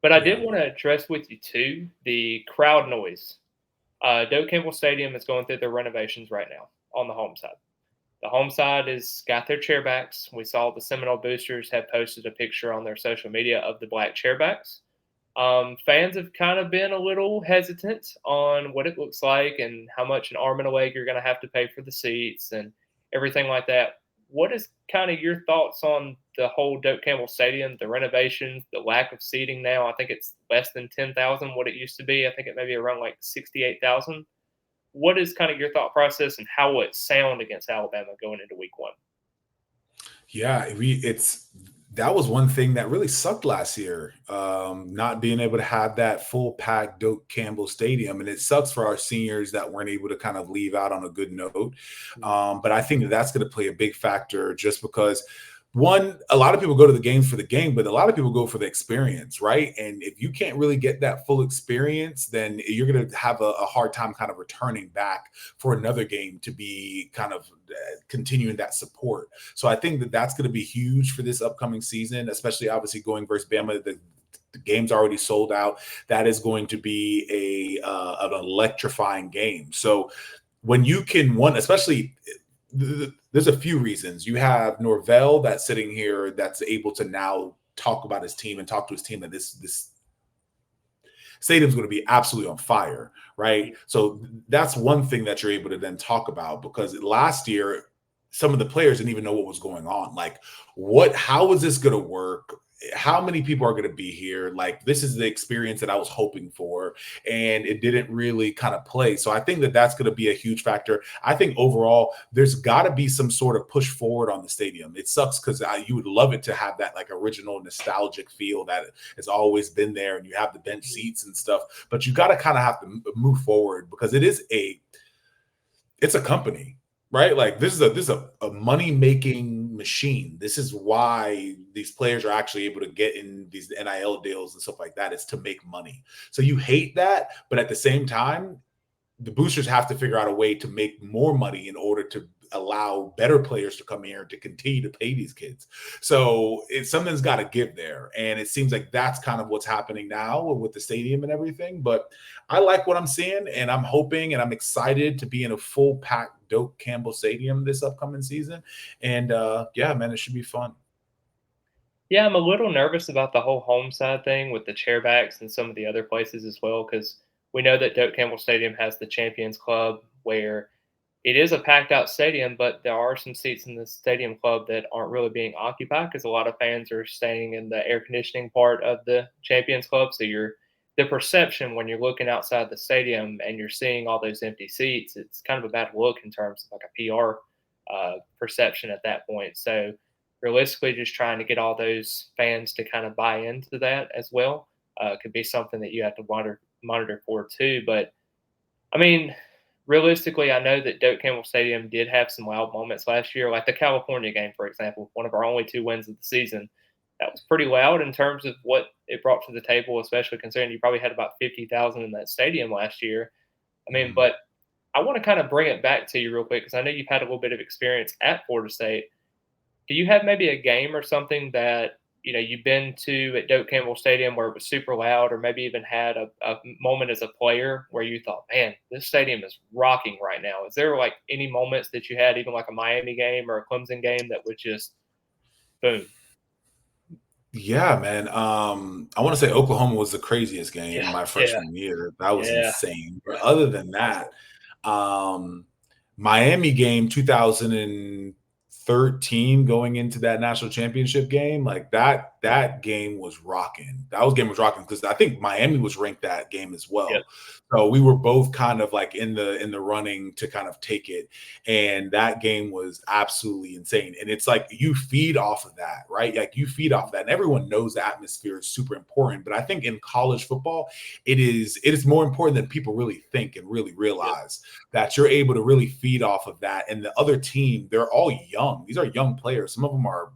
But I did Yeah. want to address with you too the crowd noise. Doak Campbell Stadium is going through their renovations right now on the home side. The home side has got their chairbacks. We saw the Seminole boosters have posted a picture on their social media of the black chairbacks. Fans have kind of been a little hesitant on what it looks like and how much an arm and a leg you're going to have to pay for the seats and everything like that. What is kind of your thoughts on the whole Doak Campbell Stadium, the renovations, the lack of seating now? I think it's less than 10,000 what it used to be. I think it may be around like 68,000. What is kind of your thought process and how will it sound against Alabama going into week one? Yeah, it's that was one thing that really sucked last year. Not being able to have that full packed Doak Campbell Stadium, and it sucks for our seniors that weren't able to kind of leave out on a good note. But I think that that's going to play a big factor, just because one, a lot of people go to the games for the game, but a lot of people go for the experience, right? And if you can't really get that full experience, then you're going to have a hard time kind of returning back for another game to be kind of continuing that support. So I think that that's going to be huge for this upcoming season, especially obviously going versus Bama. The game's already sold out. That is going to be an electrifying game. So when you can one, especially there's a few reasons. You have Norvell that's sitting here that's able to now talk about his team and talk to his team that this stadium's going to be absolutely on fire, right? So that's one thing that you're able to then talk about, because last year some of the players didn't even know what was going on. Like, how is this going to work? How many people are going to be here? Like, this is the experience that I was hoping for, and it didn't really kind of play. So I think that that's going to be a huge factor. I think overall, there's got to be some sort of push forward on the stadium. It sucks because you would love it to have that like original nostalgic feel that has always been there, and you have the bench seats and stuff. But you got to kind of have to move forward, because it's a company, right? Like, this is a money making machine. This is why these players are actually able to get in these NIL deals and stuff like that. It's to make money. So you hate that, but at the same time, the boosters have to figure out a way to make more money in order to allow better players to come here to continue to pay these kids. So something's got to give there. And it seems like that's kind of what's happening now with the stadium and everything. But I like what I'm seeing, and I'm hoping and I'm excited to be in a full packed Doak Campbell Stadium this upcoming season. And yeah, man, it should be fun. Yeah, I'm a little nervous about the whole home side thing with the chairbacks and some of the other places as well, because we know that Doak Campbell Stadium has the Champions Club where it is a packed out stadium, but there are some seats in the stadium club that aren't really being occupied because a lot of fans are staying in the air conditioning part of the Champions Club. So the perception when you're looking outside the stadium and you're seeing all those empty seats, it's kind of a bad look in terms of like a PR perception at that point. So realistically, just trying to get all those fans to kind of buy into that as well could be something that you have to monitor for too. But I mean, realistically, I know that Doak Campbell Stadium did have some wild moments last year, like the California game, for example, one of our only two wins of the season. That was pretty loud in terms of what it brought to the table, especially considering you probably had about 50,000 in that stadium last year. I mean, Mhm. but I want to kind of bring it back to you real quick because I know you've had a little bit of experience at Florida State. Do you have maybe a game or something that you've been to at Doak Campbell Stadium where it was super loud, or maybe even had a moment as a player where you thought, "Man, this stadium is rocking right now"? Is there like any moments that you had, even like a Miami game or a Clemson game, that was just boom? Yeah, man. I want to say Oklahoma was the craziest game Yeah, my yeah, freshman year. That was yeah. insane. But other than that, um, Miami game 2013 going into that national championship game, like that game was rocking. Game was rocking because I think Miami was ranked that game as Yep. well. So we were both kind of like in the running to kind of take it. And that game was absolutely insane. And it's like you feed off of that, right? Like you feed off of that. And everyone knows the atmosphere is super important. But I think in college football, it is more important than people really think and really Yep. realize, that you're able to really feed off of that. And the other team, they're all young. These are young players. Some of them are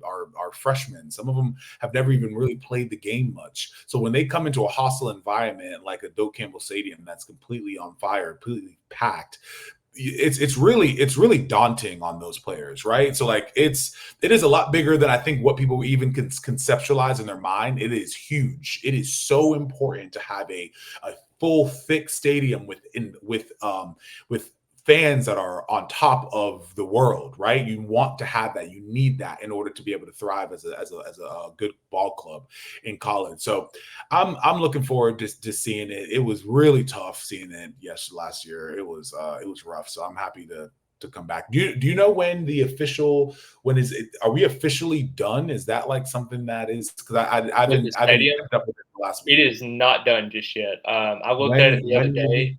freshmen. Some of them have never even really played the game much. So when they come into a hostile environment like a Doak Campbell Stadium that's completely on fire, completely packed, it's really daunting on those players, right? So like it is a lot bigger than I think what people even can conceptualize in their mind. It is huge. It is so important to have a full thick stadium with fans that are on top of the world, right? You want to have that. You need that in order to be able to thrive as a good ball club in college. So I'm looking forward to seeing it. It was really tough seeing it last year. It was rough. So I'm happy to come back. Do you know when the official when is it? Are we officially done? Is that like something that is because With the I haven't stadium, kept up with it the last it week. is not done just yet. I looked at it the other When will day. we?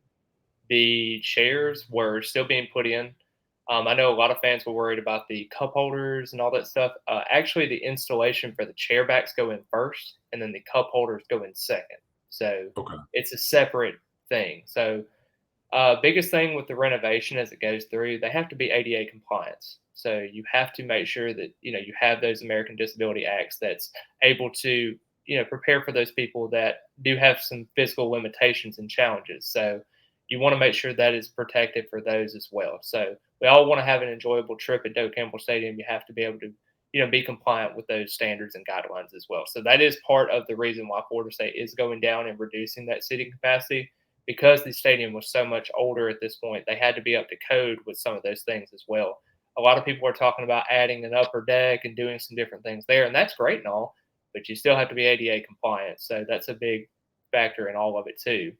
The chairs were still being put in. I know a lot of fans were worried about the cup holders and all that stuff. Actually, the installation for the chair backs go in first, and then the cup holders go in second. So Okay. it's a separate thing. So biggest thing with the renovation as it goes through, they have to be ADA compliance. So you have to make sure that you have those American Disability Acts that's able to prepare for those people that do have some physical limitations and challenges. So you want to make sure that is protected for those as well. So we all want to have an enjoyable trip at Doak Campbell Stadium. You have to be able to be compliant with those standards and guidelines as well. So that is part of the reason why Florida State is going down and reducing that seating capacity because the stadium was so much older at this point, they had to be up to code with some of those things as well. A lot of people are talking about adding an upper deck and doing some different things there, and that's great and all, but you still have to be ADA compliant. So that's a big factor in all of it too.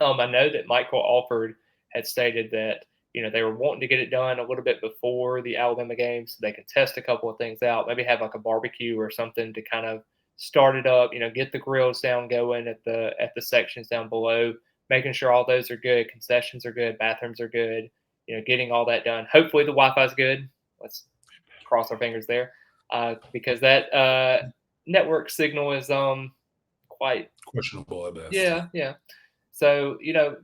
I know that Michael Alford had stated that they were wanting to get it done a little bit before the Alabama game, so they can test a couple of things out. Maybe have like a barbecue or something to kind of start it up. Get the grills down going at the sections down below, making sure all those are good, concessions are good, bathrooms are good. Getting all that done. Hopefully the Wi-Fi is good. Let's cross our fingers there, because that network signal is quite Questionable at best. yeah, yeah. So,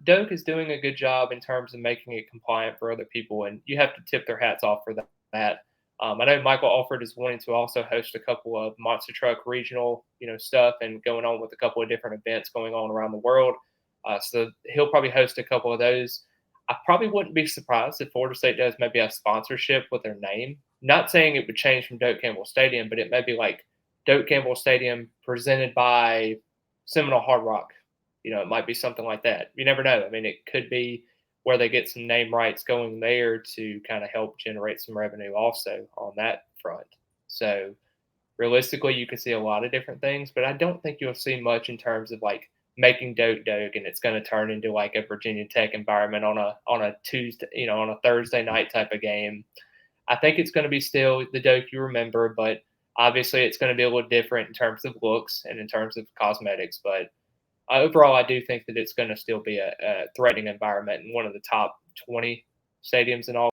Doak is doing a good job in terms of making it compliant for other people, and you have to tip their hats off for that. I know Michael Alford is wanting to also host a couple of monster truck regional, stuff, and going on with a couple of different events going on around the world. So he'll probably host a couple of those. I probably wouldn't be surprised if Florida State does maybe a sponsorship with their name. Not saying it would change from Doak Campbell Stadium, but it may be like Doak Campbell Stadium presented by Seminole Hard Rock. It might be something like that. You never know. I mean, it could be where they get some name rights going there to kind of help generate some revenue also on that front. So realistically, you can see a lot of different things, but I don't think you'll see much in terms of like making Doak and it's going to turn into like a Virginia Tech environment on a Tuesday, on a Thursday night type of game. I think it's going to be still the Doak you remember, but obviously it's going to be a little different in terms of looks and in terms of cosmetics. But overall, I do think that it's going to still be a threatening environment and one of the top 20 stadiums in all.